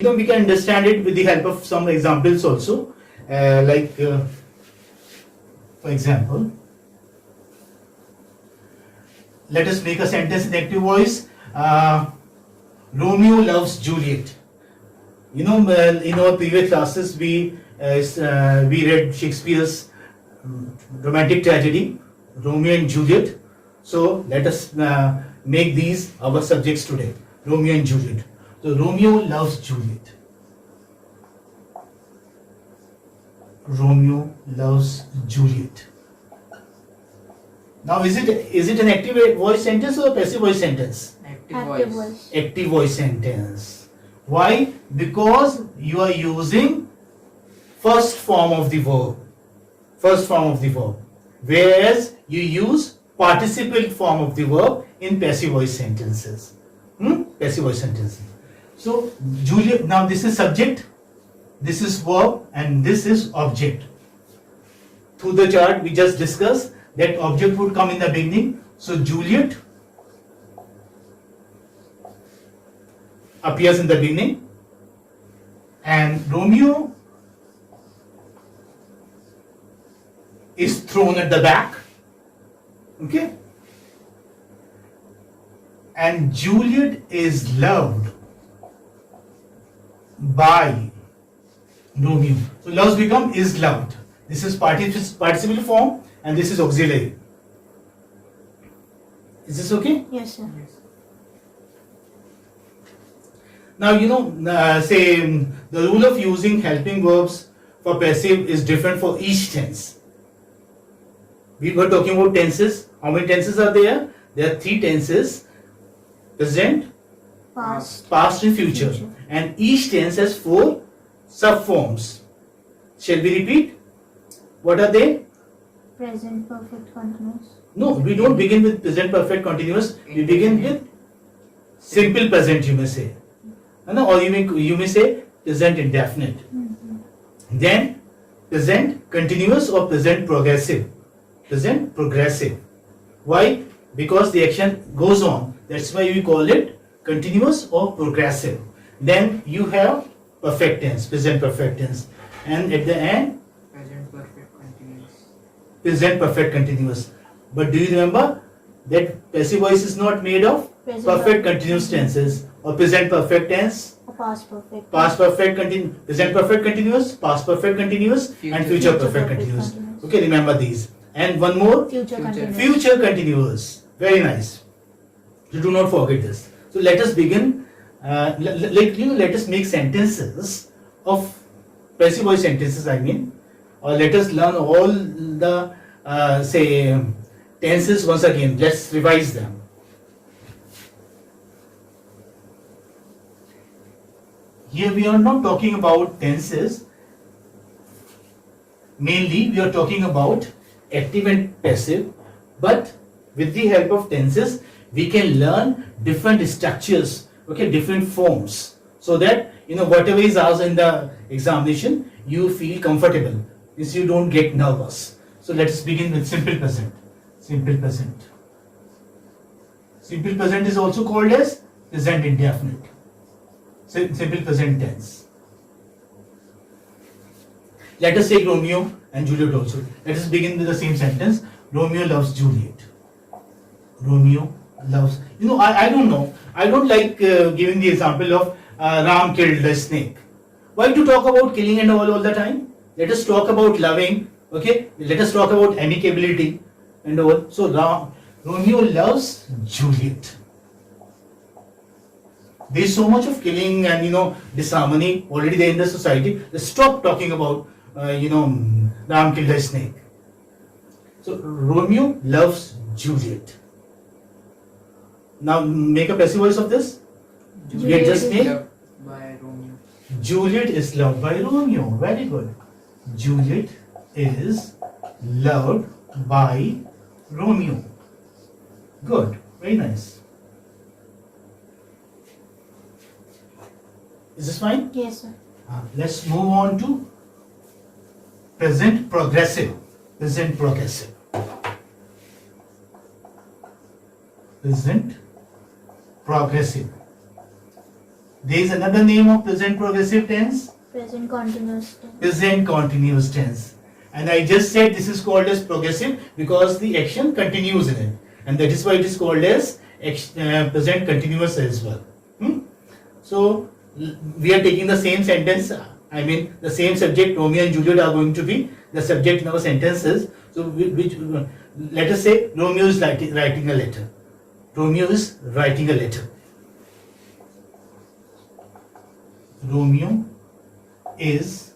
We can understand it with the help of some examples also. For example, let us make a sentence in active voice. Romeo loves Juliet. In our previous classes, we read Shakespeare's romantic tragedy, Romeo and Juliet. So let us make these our subjects today. Romeo and Juliet. So Romeo loves Juliet. Romeo loves Juliet. Now, is it an active voice sentence or a passive voice sentence? Active voice. Active voice sentence. Why? Because you are using first form of the verb. First form of the verb. Whereas you use participle form of the verb in passive voice sentences. Passive voice sentences. So Juliet, now this is subject, this is verb, and this is object. Through the chart we just discussed that object would come in the beginning. So Juliet appears in the beginning and Romeo is thrown at the back. Okay? And Juliet is loved by Romeo. So loves become is loved. This is participle form and this is auxiliary. Is this okay? Yes, sir. Now say the rule of using helping verbs for passive is different for each tense. We were talking about tenses. How many tenses are there? There are 3 tenses: present, past and future. And each tense has 4 subforms. Shall we repeat? What are they? Present perfect continuous. No, we don't begin with present perfect continuous. We begin with simple present, you may say. Or you may say present indefinite. Then present continuous or present progressive. Present progressive. Why? Because the action goes on. That's why we call it continuous or progressive. Then you have perfect tense, present perfect tense. And at the end, present perfect continuous. Present perfect continuous. But do you remember that passive voice is not made of perfect continuous tenses or present perfect tense? Past perfect. Past perfect continuous, present perfect continuous, past perfect continuous, and future perfect continuous. Okay, remember these. And one more, Future continuous. future continuous. Very nice. You do not forget this. So let us begin. Let us make sentences of passive voice sentences. Or let us learn all the tenses once again. Let's revise them. Here we are not talking about tenses. Mainly we are talking about active and passive. But with the help of tenses, we can learn different structures, different forms. So that, whatever is asked in the examination, you feel comfortable. You don't get nervous. So let's begin with simple present. Simple present. Simple present is also called as present indefinite. Simple present tense. Let us take Romeo and Juliet also. Let us begin with the same sentence. Romeo loves Juliet. Romeo loves. I don't know. I don't like giving the example of Ram killed the snake. Why to talk about killing and all the time? Let us talk about loving. Okay. Let us talk about amicability and all. So Romeo loves Juliet. There is so much of killing and disharmony already there in the society. Let's stop talking about Ram killed the snake. So Romeo loves Juliet. Now make a passive voice of this. Juliet just is make Loved by Romeo. Juliet is loved by Romeo. Very good. Juliet is loved by Romeo. Good. Very nice. Is this fine? Yes, sir. Let's move on to present progressive. Present progressive. Present progressive. There is another name of present progressive tense, Present continuous tense. present continuous tense. And I just said this is called as progressive because the action continues in it. And that is why it is called as present continuous as well. So we are taking the same sentence, I mean the same subject, Romeo and Juliet are going to be the subject in our sentences. So let us say Romeo is writing a letter. Romeo is writing a letter. Romeo is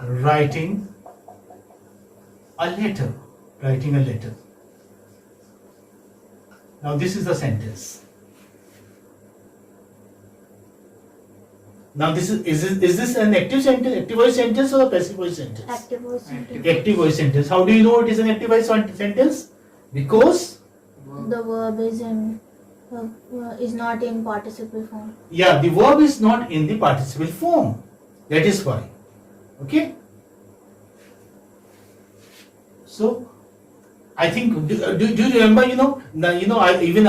writing a letter. Writing a letter. Now this is the sentence. Now this is this an active sentence, active voice sentence or a passive voice sentence? Active voice sentence. Active voice sentence. How do you know it is an active voice sentence? Because The verb is not in participle form. yeah, the verb is not in the participle form. That is why. Okay. So I think do you remember?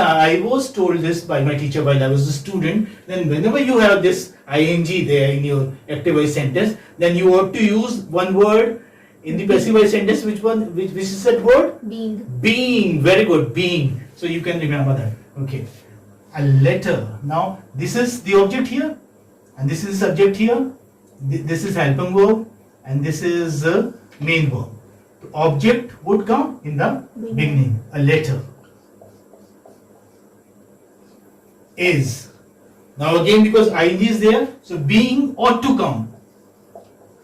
I was told this by my teacher while I was a student. Then whenever you have this ing there in your active voice sentence, then you have to use one word in the passive voice sentence. Which one? Which is that word? Being. Being. Very good. Being. So you can remember that. Okay. A letter. Now this is the object here, and this is the subject here. This is helping verb, and this is the main verb. The object would come in the beginning. A letter is. Now again, because ing is there, so being ought to come.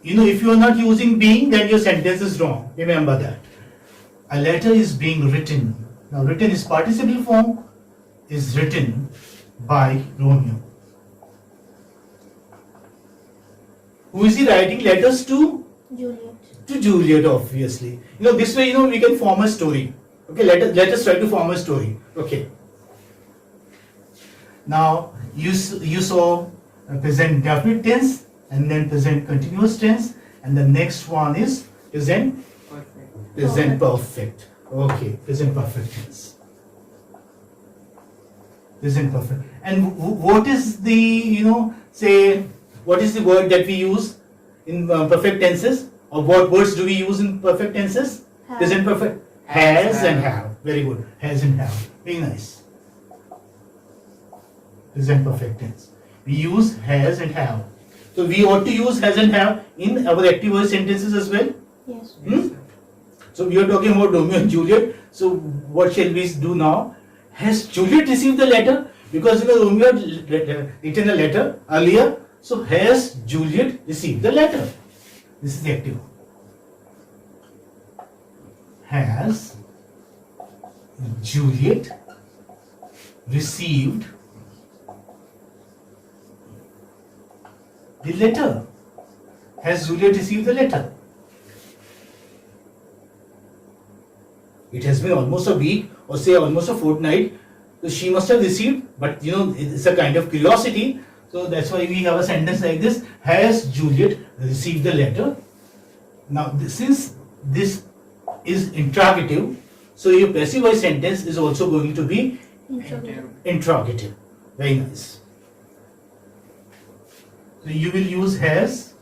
If you are not using being, then your sentence is wrong. Remember that. A letter is being written. Now written is participle form, is written by Romeo. Who is he writing letters to? Juliet. To Juliet, obviously. This way, we can form a story. Okay, let us try to form a story. Okay. Now, you saw present definite tense, and then present continuous tense, and the next one is present perfect. Okay, present perfect tense. Present perfect. And what is the, what is the word that we use in perfect tenses? Or what words do we use in perfect tenses? Have. Present perfect. Has and have. Very good. Has and have. Very nice. Present perfect tense. We use has and have. So we ought to use has and have in our active voice sentences as well. Yes. So we are talking about Romeo and Juliet. So what shall we do now? Has Juliet received the letter? Because Romeo had written a letter earlier. So has Juliet received the letter? This is the active. Has Juliet received the letter? Has Juliet received the letter? It has been almost a week or say almost a fortnight. So she must have received, but it's a kind of curiosity. So that's why we have a sentence like this. Has Juliet received the letter? Now, since this is interrogative, so your passive voice sentence is also going to be interrogative. Very nice. So you will use has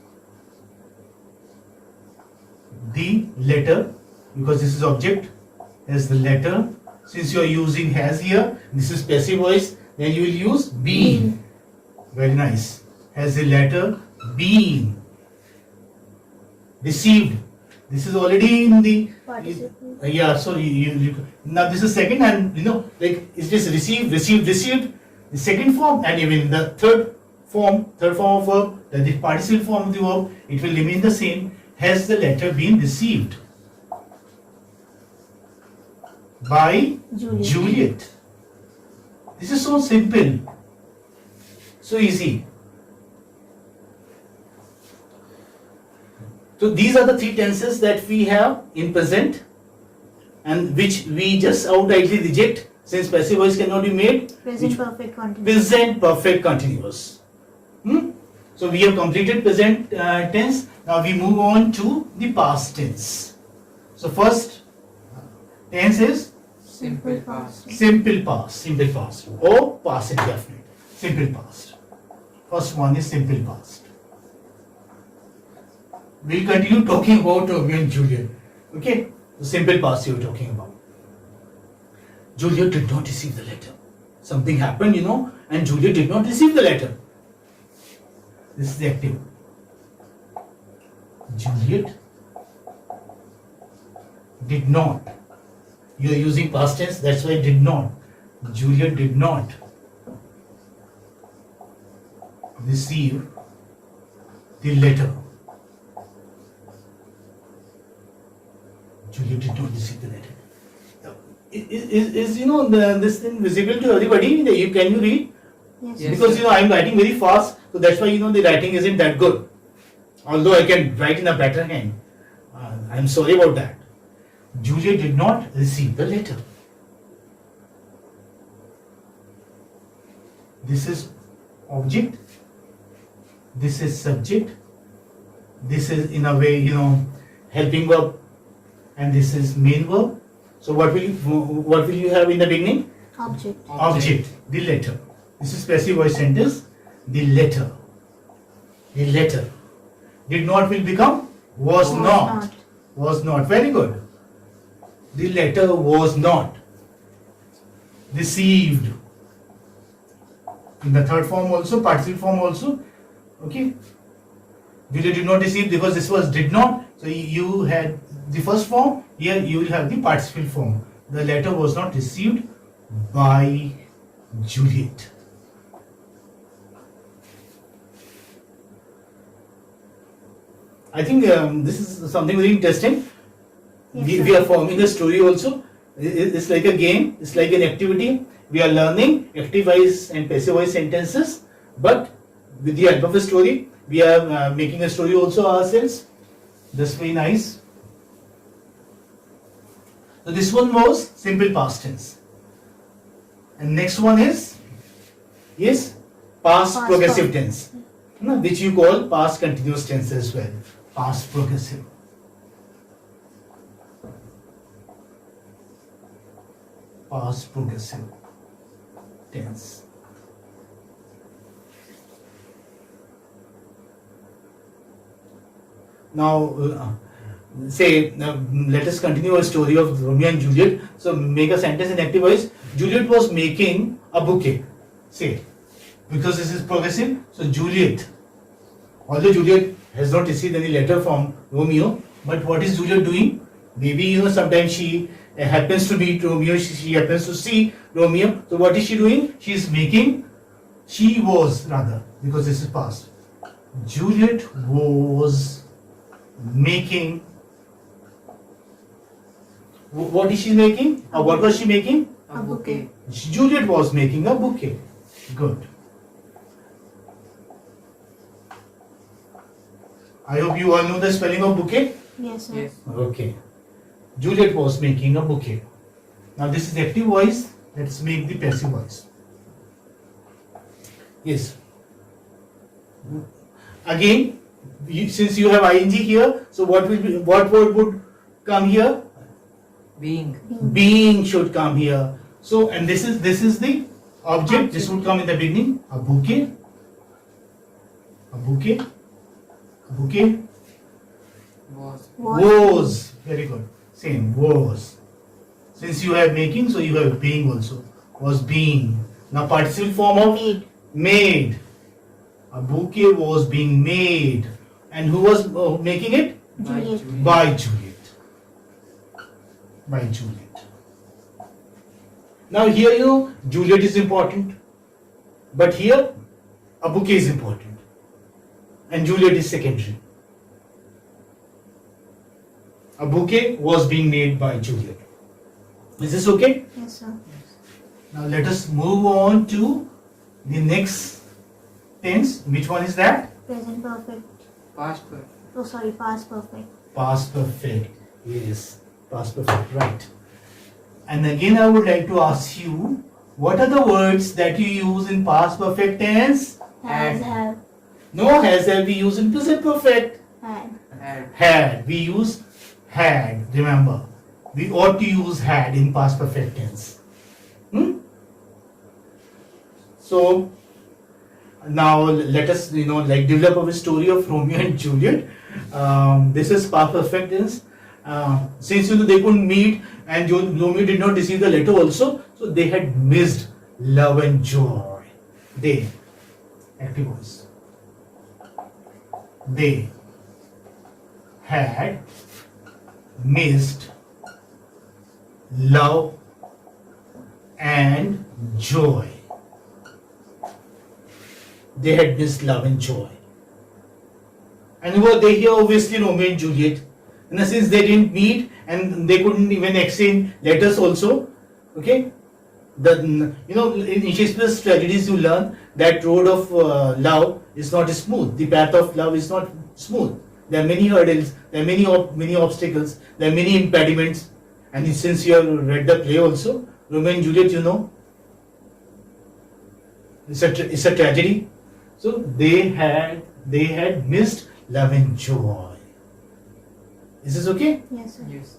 the letter, because this is object, as the letter. Since you are using has here, this is passive voice, then you will use been. Very nice. Has the letter been received? This is already in the Participle. yeah. So now this is second, and is this received? The second form, and even the third form of verb, that the participle form of the verb, it will remain the same. Has the letter been received by Juliet? This is so simple. So easy. So these are the three tenses that we have in present, and which we just outrightly reject since passive voice cannot be made. Present perfect continuous. Present perfect continuous. So we have completed present tense. Now we move on to the past tense. So first tense is Simple past. simple past or past indefinite. Simple past. First one is simple past. We'll continue talking about Romeo and Juliet. Okay? The simple past you were talking about. Juliet did not receive the letter. Something happened, and Juliet did not receive the letter. This is the active. Juliet did not. You are using past tense, that's why did not. Juliet did not receive the letter. Juliet did not receive the letter. Is this thing visible to everybody? Can you read? Yes. Yes. Because I'm writing very fast, so that's why the writing isn't that good. Although I can write in a better hand. I'm sorry about that. Juliet did not receive the letter. This is object. This is subject. This is in a way, helping verb, and this is main verb. So what will you have in the beginning? Object. Object. The letter. This is passive voice sentence. The letter. The letter. Did not will become was not. Was not. Very good. The letter was not received. In the third form also, participle form also. Okay. Juliet did not receive because this was did not. So you had the first form. Here you will have the participle form. The letter was not received by Juliet. I think this is something very interesting. Yes, We are forming a story also. It's like a game. It's like an activity. We are learning active voice and passive voice sentences. But with the help of a story, we are making a story also ourselves. That's very nice. So this one was simple past tense. And next one is past progressive tense, which you call past continuous tense as well. Past progressive. Past progressive tense. Now, let us continue a story of Romeo and Juliet. So, make a sentence in active voice. Juliet was making a bouquet. Say, because this is progressive. So, Juliet, although Juliet has not received any letter from Romeo, but what is Juliet doing? Maybe sometimes she happens to meet Romeo. She happens to see Romeo. So, what is she doing? She was because this is past. Juliet was making. What is she making? Or what was she making? A bouquet. Juliet was making a bouquet. Good. I hope you all know the spelling of bouquet. Yes, sir. Yes. Okay. Juliet was making a bouquet. Now this is active voice. Let's make the passive voice. Yes. Again, since you have ing here, so what word would come here? Being. Being should come here. So, and this is the object. This would come in the beginning. A bouquet. A bouquet. A bouquet. Was. Very good. Same. Was. Since you have making, so you have being also. Was being. Now participle form of made. A bouquet was being made. And who was making it? Juliet. By Juliet. By Juliet. Now here Juliet is important. But here a bouquet is important. And Juliet is secondary. A bouquet was being made by Juliet. Is this okay? Yes, sir. Now let us move on to the next tense. Which one is that? Present perfect. Past perfect. Oh, sorry, past perfect. Past perfect. Yes, past perfect, right. And again I would like to ask you, what are the words that you use in past perfect tense? Has, have, No, has we use in present perfect. had. Had. We use had. Remember, we ought to use had in past perfect tense. So, Now let us like develop our story of Romeo and Juliet. This is past perfect tense. Since they couldn't meet and Romeo did not receive the letter also, so they had missed love and joy. They, active voice. They had missed love and joy. They had missed love and joy. And who are they here? Obviously Romeo and Juliet. And since they didn't meet and they couldn't even exchange letters also, okay? In Shakespeare's tragedies you learn that road of love is not smooth. The path of love is not smooth. There are many hurdles. There are many obstacles. There are many impediments. And since you have read the play also, Romeo and Juliet, it's a tragedy. So they had missed love and joy. Is this okay? Yes, sir. Yes.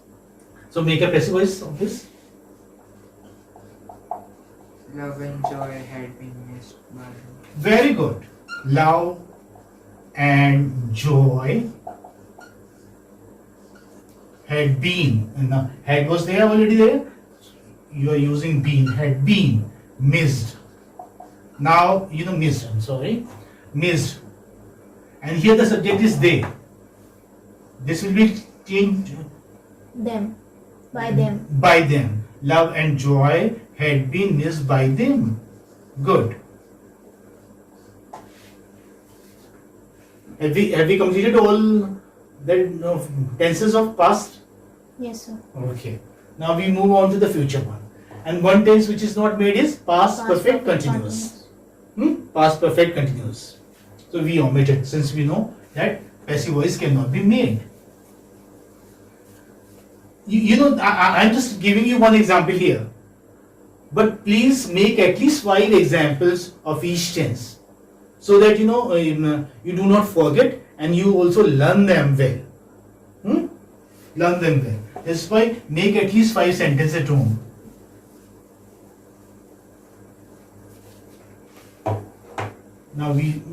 So make a passive voice of this. Love and joy had been missed by them. Very good. Love and joy had been, and now had was there already there. You are using been, had been missed. Now missed. I'm sorry, missed. And here the subject is they. This will be changed Them. By them. by them. Love and joy had been missed by them. Good. Have we completed all the tenses of past? Yes, sir. Okay. Now we move on to the future one. And one tense which is not made is past perfect continuous. Past perfect continuous. So we omitted since we know that passive voice cannot be made. I'm just giving you one example here. But please make at least 5 examples of each tense, so that you do not forget and you also learn them well. Learn them well. That's why make at least 5 sentences at home. Now we